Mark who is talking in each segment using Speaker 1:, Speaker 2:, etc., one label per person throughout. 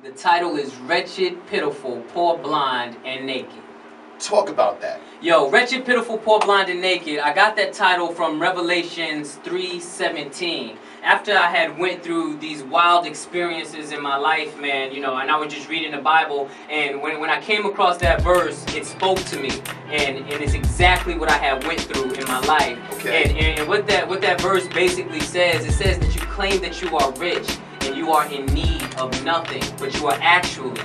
Speaker 1: The title is Wretched, Pitiful, Poor, Blind, and Naked.
Speaker 2: Talk about that.
Speaker 1: Yo, Wretched, Pitiful, Poor, Blind, and Naked. I got that title from Revelations 3:17. After I had went through these wild experiences in my life, man, you know, and I was just reading the Bible, and when I came across that verse, it spoke to me, and it's exactly what I had went through in my life.
Speaker 2: Okay.
Speaker 1: And what that verse basically says, it says that you claim that you are rich and you are in need of nothing, but you are actually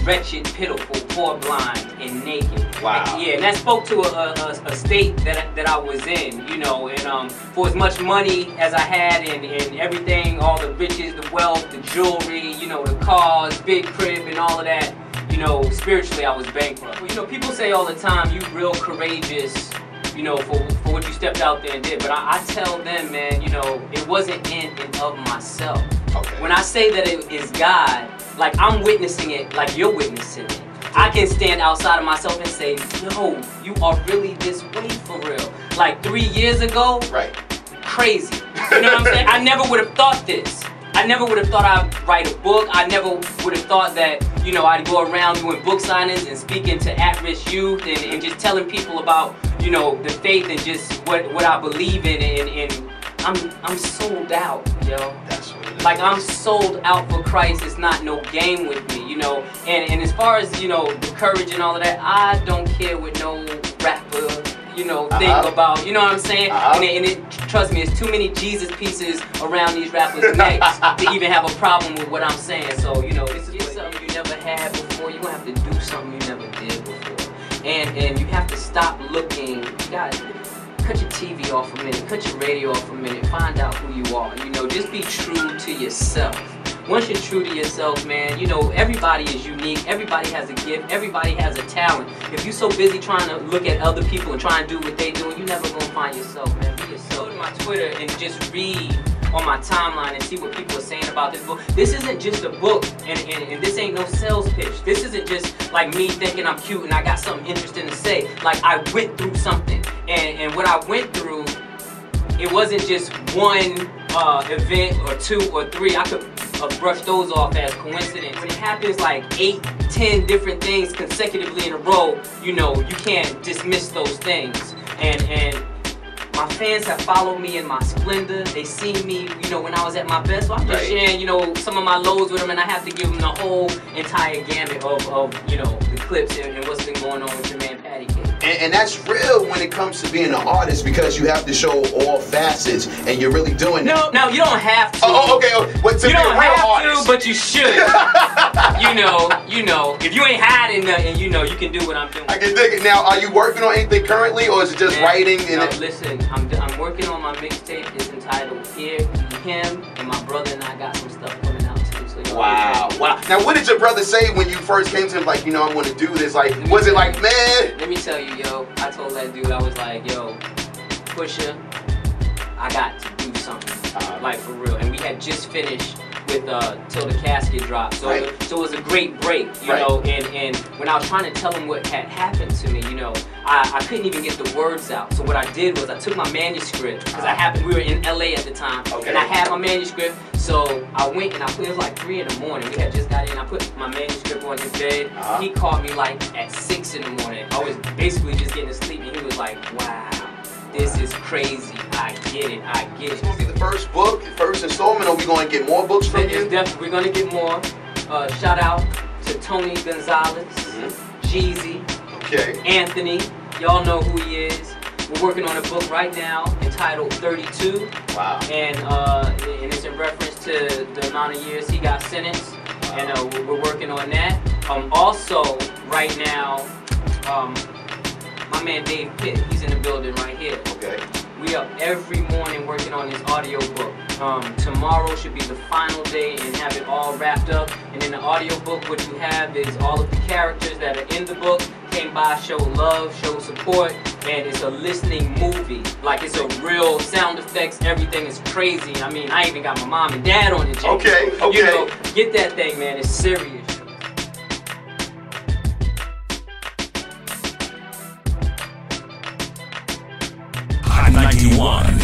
Speaker 1: wretched, pitiful, poor, blind, and naked.
Speaker 2: Wow.
Speaker 1: And that spoke to a state that I was in, you know, and for as much money as I had and everything, all the riches, the wealth, the jewelry, you know, the cars, big crib, and all of that, you know, spiritually I was bankrupt. You know, people say all the time, you real courageous, you know, for what you stepped out there and did, but I tell them, man, you know, it wasn't in and of myself.
Speaker 2: Okay.
Speaker 1: When I say that it is God, like I'm witnessing it, like you're witnessing it. I can stand outside of myself and say, yo, you are really this way for real. Like 3 years ago,
Speaker 2: right?
Speaker 1: Crazy. You know what I'm saying? I never would have thought this. I never would have thought I'd write a book. I never would have thought that, you know, I'd go around doing book signings and speaking to at-risk youth and just telling people about, you know, the faith and just what I believe in, and I'm sold out, yo.
Speaker 2: That's what it is.
Speaker 1: Like, I'm sold out for Christ. It's not no game with me, you know. And as far as, you know, the courage and all of that, I don't care what no rapper, you know, think about, you know what I'm saying? And trust me, there's too many Jesus pieces around these rappers' necks to even have a problem with what I'm saying. So, you know, this is something you never had before. You're going to have to do something you never did before. And you have to stop looking. You got to cut your TV off a minute, cut your radio off a minute, find out who you are. You know, just be true to yourself. Once you're true to yourself, man, you know, everybody is unique, everybody has a gift, everybody has a talent. If you're so busy trying to look at other people and trying to do what they do, you're never gonna find yourself, man. Be yourself. Go to my Twitter and just read on my timeline and see what people are saying about this book. This isn't just a book, and this ain't no sales pitch. This isn't just like me thinking I'm cute and I got something interesting to say. Like, I went through something, and what I went through, it wasn't just one event or two or three. I could brush those off as coincidence. When it happens like 8, 10 different things consecutively in a row, you know, you can't dismiss those things. And my fans have followed me in my splendor. They see me, you know, when I was at my best. So I'm just sharing, you know, some of my lows with them, and I have to give them the whole entire gamut of you know, the Clipse and what's been going on with your man Patty Cake.
Speaker 2: And that's real when it comes to being an artist, because you have to show all facets, and you're really doing that.
Speaker 1: No, you don't have to.
Speaker 2: Oh, okay. Well, to
Speaker 1: you
Speaker 2: be
Speaker 1: don't
Speaker 2: a real
Speaker 1: have
Speaker 2: artist.
Speaker 1: to, but you should. you know, if you ain't hiding nothing, you know, you can do what I'm doing.
Speaker 2: I can dig it. Now, are you working on anything currently, or is it just writing?
Speaker 1: Listen, I'm working on my mixtape. It's entitled Here, Him, and my brother and I got some stuff coming out too. So
Speaker 2: wow. Now, what did your brother say when you first came to him? Like, you know, I want to do this. Like, was it like, man?
Speaker 1: Let me tell you, yo. I told that dude, I was like, yo, Pusha, I got to do something, like for real. And we had just finished with Till the Casket Dropped, so it was a great break, you know. And when I was trying to tell him what had happened to me, you know, I couldn't even get the words out. So what I did was I took my manuscript, because we were in LA at the time, and I had my manuscript. So I went and it was like 3 in the morning. We had just got in. I put my manuscript on his bed. He called me like at 6 in the morning. I was basically just getting to sleep, and he was like, wow, this is crazy. I get it. It's
Speaker 2: going to be the first book, first installment, or we going to get more books from you?
Speaker 1: We're going to get more. Shout out to Tony Gonzalez, Jeezy, Anthony. Y'all know who he is. We're working on a book right now entitled 32.
Speaker 2: Wow.
Speaker 1: And it's in reference to the amount of years he got sentenced. Wow. And we're working on that. Also, right now, my man Dave Pitt, he's in the building right here.
Speaker 2: Okay.
Speaker 1: We up every morning working on this audio book. Tomorrow should be the final day and have it all wrapped up. And in the audio book, what you have is all of the characters that are in the book came by, show love, show support, and it's a listening movie. Like, it's a real sound effects, everything is crazy. I mean, I even got my mom and dad on it.
Speaker 2: Okay.
Speaker 1: You know, get that thing, man. It's serious.
Speaker 3: Hot 91.